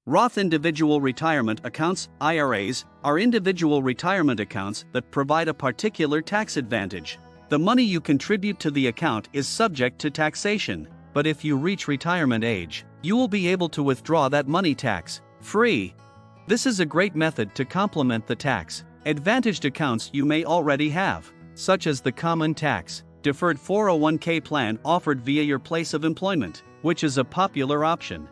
Roth individual retirement accounts, IRAs, are individual retirement accounts that provide a particular tax advantage. The money you contribute to the account is subject to taxation, but if you reach retirement age, you will be able to withdraw that money tax-free. This is a great method to complement the tax-advantaged accounts you may already have, such as the common tax-deferred 401k plan offered via your place of employment, which is a popular option.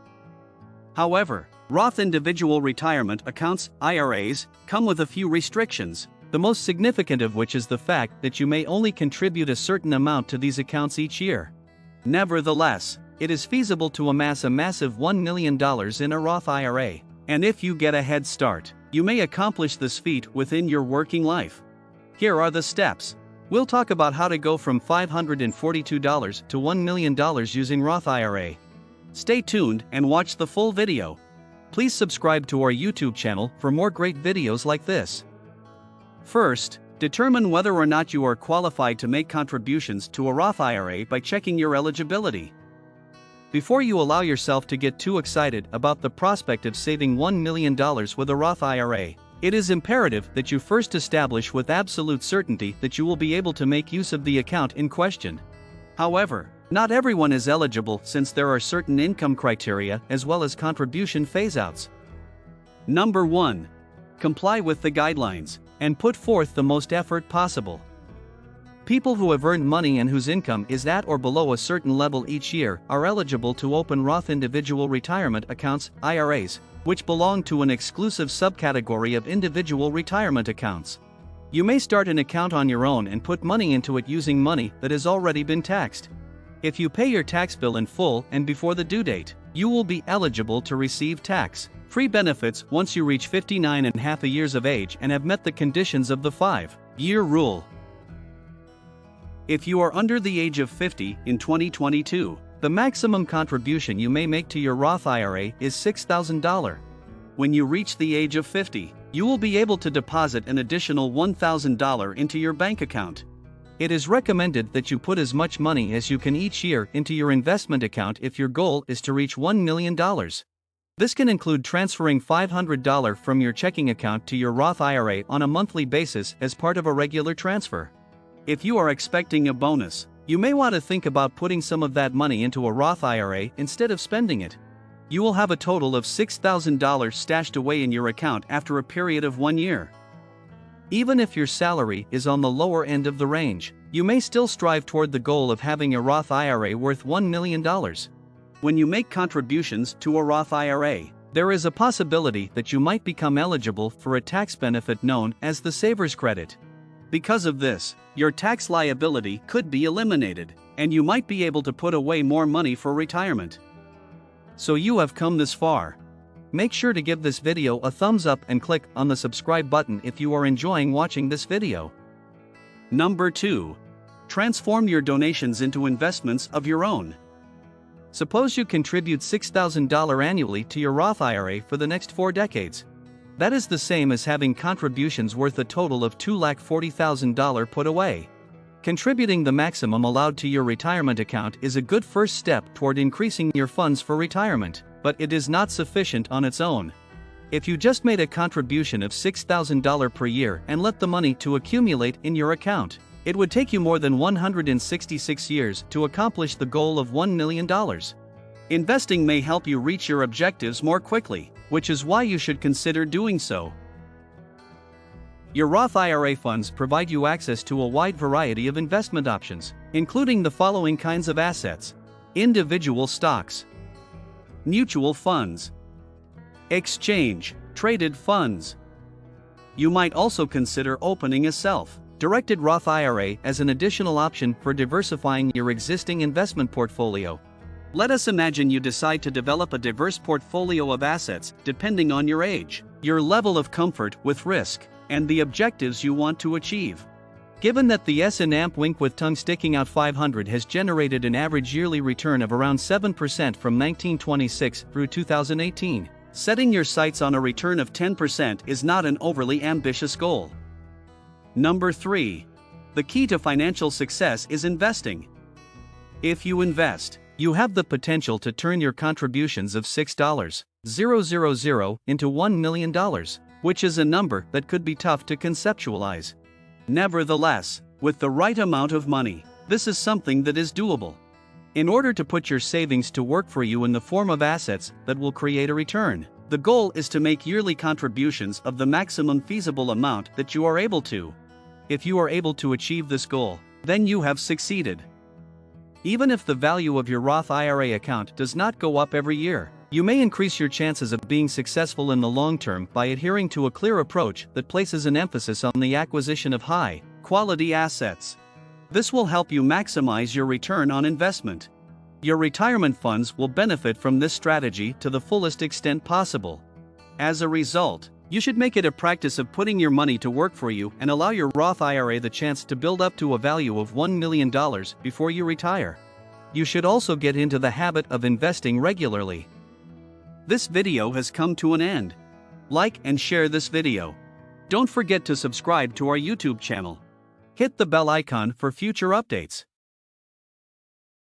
However, Roth individual retirement accounts, IRAs, come with a few restrictions, the most significant of which is the fact that you may only contribute a certain amount to these accounts each year. Nevertheless, it is feasible to amass a massive $1 million in a Roth IRA, and if you get a head start, you may accomplish this feat within your working life. Here are the steps. We'll talk about how to go from $542 to $1 million using Roth IRA. Stay tuned and watch the full video. Please subscribe to our YouTube channel for more great videos like this. First, determine whether or not you are qualified to make contributions to a Roth IRA by checking your eligibility. Before you allow yourself to get too excited about the prospect of saving $1 million with a Roth IRA, it is imperative that you first establish with absolute certainty that you will be able to make use of the account in question. However, not everyone is eligible since there are certain income criteria as well as contribution phaseouts. Number 1. Comply with the guidelines and put forth the most effort possible. People who have earned money and whose income is at or below a certain level each year are eligible to open Roth individual retirement accounts, IRAs, which belong to an exclusive subcategory of individual retirement accounts. You may start an account on your own and put money into it using money that has already been taxed. If you pay your tax bill in full and before the due date, you will be eligible to receive tax-free benefits once you reach 59.5 years of age and have met the conditions of the 5-year rule. If you are under the age of 50 in 2022, the maximum contribution you may make to your Roth IRA is $6,000. When you reach the age of 50, you will be able to deposit an additional $1,000 into your bank account. It is recommended that you put as much money as you can each year into your investment account if your goal is to reach $1 million. This can include transferring $500 from your checking account to your Roth IRA on a monthly basis as part of a regular transfer. If you are expecting a bonus, you may want to think about putting some of that money into a Roth IRA instead of spending it. You will have a total of $6,000 stashed away in your account after a period of 1 year. Even if your salary is on the lower end of the range, you may still strive toward the goal of having a Roth IRA worth $1 million. When you make contributions to a Roth IRA, there is a possibility that you might become eligible for a tax benefit known as the Saver's Credit. Because of this, your tax liability could be eliminated, and you might be able to put away more money for retirement. So you have come this far. Make sure to give this video a thumbs up and click on the subscribe button if you are enjoying watching this video. Number 2. Transform your donations into investments of your own. Suppose you contribute $6,000 annually to your Roth IRA for the next 4 decades. That is the same as having contributions worth a total of $240,000 put away. Contributing the maximum allowed to your retirement account is a good first step toward increasing your funds for retirement, but it is not sufficient on its own. If you just made a contribution of $6,000 per year and let the money to accumulate in your account, it would take you more than 166 years to accomplish the goal of $1 million. Investing may help you reach your objectives more quickly, which is why you should consider doing so. Your Roth IRA funds provide you access to a wide variety of investment options, including the following kinds of assets: individual stocks, mutual funds, exchange-traded funds. You might also consider opening a self-directed Roth IRA as an additional option for diversifying your existing investment portfolio. Let us imagine you decide to develop a diverse portfolio of assets depending on your age, your level of comfort with risk, and the objectives you want to achieve. Given that the S&P Wink with tongue sticking out 500 has generated an average yearly return of around 7% from 1926 through 2018, setting your sights on a return of 10% is not an overly ambitious goal. Number 3. The key to financial success is investing. If you invest, you have the potential to turn your contributions of $6 into $1 million, which is a number that could be tough to conceptualize. Nevertheless, with the right amount of money, this is something that is doable. In order to put your savings to work for you in the form of assets that will create a return, the goal is to make yearly contributions of the maximum feasible amount that you are able to. If you are able to achieve this goal, then you have succeeded. Even if the value of your Roth IRA account does not go up every year, you may increase your chances of being successful in the long term by adhering to a clear approach that places an emphasis on the acquisition of high-quality assets. This will help you maximize your return on investment. Your retirement funds will benefit from this strategy to the fullest extent possible. As a result, you should make it a practice of putting your money to work for you and allow your Roth IRA the chance to build up to a value of $1 million before you retire. You should also get into the habit of investing regularly. This video has come to an end. Like and share this video. Don't forget to subscribe to our YouTube channel. Hit the bell icon for future updates.